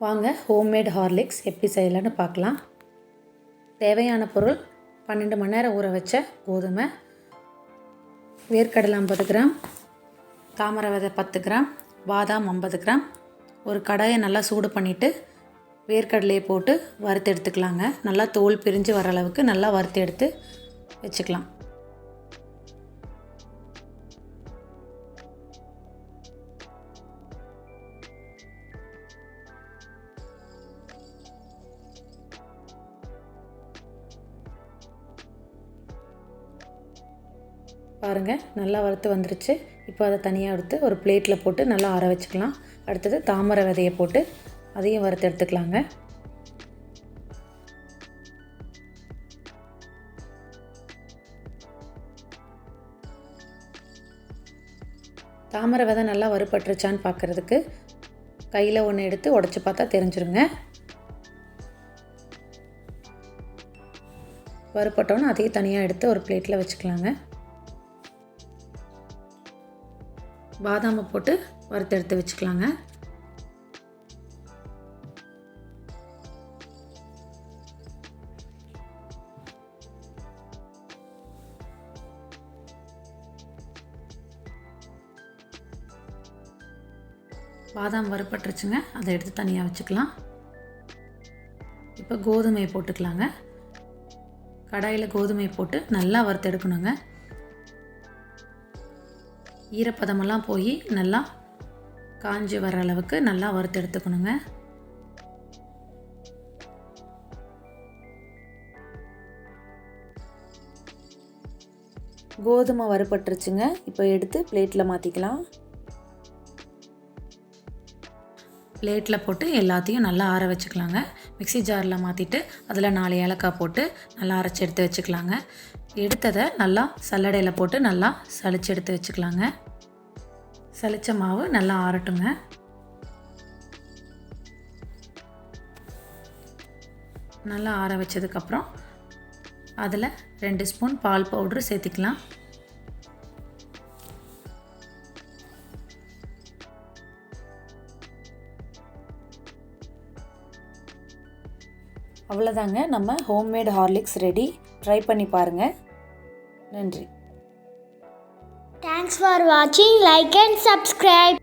வாங்க homemade Horlicks எப்படி செய்யலான்னு பார்க்கலாம். தேவையான பொருள் 12 மணி நேரம் ஊற வச்ச கோதுமை, வேர்க்கடலை 50 கிராம், தாமரை விதை 10 கிராம், பாதாம் 50 கிராம். ஒரு கடாயை நல்லா சூடு பண்ணிவிட்டு வேர்க்கடலையை போட்டு வறுத்து எடுத்துக்கலாங்க. நல்லா தோல் பிரிஞ்சு வர அளவுக்கு நல்லா வறுத்து எடுத்து வச்சுக்கலாம். பாருங்கள், நல்லா வறுத்து வந்துருச்சு. இப்போ அதை தனியாக எடுத்து ஒரு பிளேட்டில் போட்டு நல்லா ஆற வச்சுக்கலாம். அடுத்தது தாமரை விதையை போட்டு அதையும் வறுத்து எடுத்துக்கலாங்க. தாமரை விதை நல்லா வறுபட்டுருச்சான்னு பார்க்குறதுக்கு கையில் ஒன்று எடுத்து உடச்சி பார்த்தா தெரிஞ்சிருங்க. வறுபட்டோன்னு அதையும் தனியாக எடுத்து ஒரு பிளேட்டில் வச்சுக்கலாங்க. பாதாமை போட்டு வறுத்து எடுத்து வச்சுக்கலாங்க. பாதாம் வறுபட்டுருச்சுங்க, அதை எடுத்து தனியாக வச்சுக்கலாம். இப்போ கோதுமையை போட்டுக்கலாங்க. கடாயில் கோதுமையை போட்டு நல்லா வறுத்து எடுக்கணுங்க. ஈரப்பதமெல்லாம் போய் நல்லா காஞ்சி வர அளவுக்கு நல்லா வறுத்து எடுத்துக்கணுங்க. கோதுமை வறுபட்டுருச்சுங்க. இப்போ எடுத்து பிளேட்டில் மாற்றிக்கலாம். பிளேட்டில் போட்டு எல்லாத்தையும் நல்லா ஆற வச்சுக்கலாங்க. மிக்ஸி ஜாரில் மாற்றிட்டு அதில் 4 ஏலக்காய் போட்டு நல்லா அரைச்சி எடுத்து வச்சுக்கலாங்க. எடுத்ததை நல்லா சல்லடையில் போட்டு நல்லா சலிச்சு எடுத்து வச்சுக்கலாங்க. சலிச்ச மாவு நல்லா ஆறட்டுங்க. நல்லா ஆற வச்சதுக்கப்புறம் அதில் 2 ஸ்பூன் பால் பவுட்ரு சேர்த்திக்கலாம். அவ்வளோதாங்க, நம்ம ஹோம்மேட் ஹார்லிக்ஸ் ரெடி. ட்ரை பண்ணி பாருங்கள். நன்றி. Thanks for watching. Like and subscribe.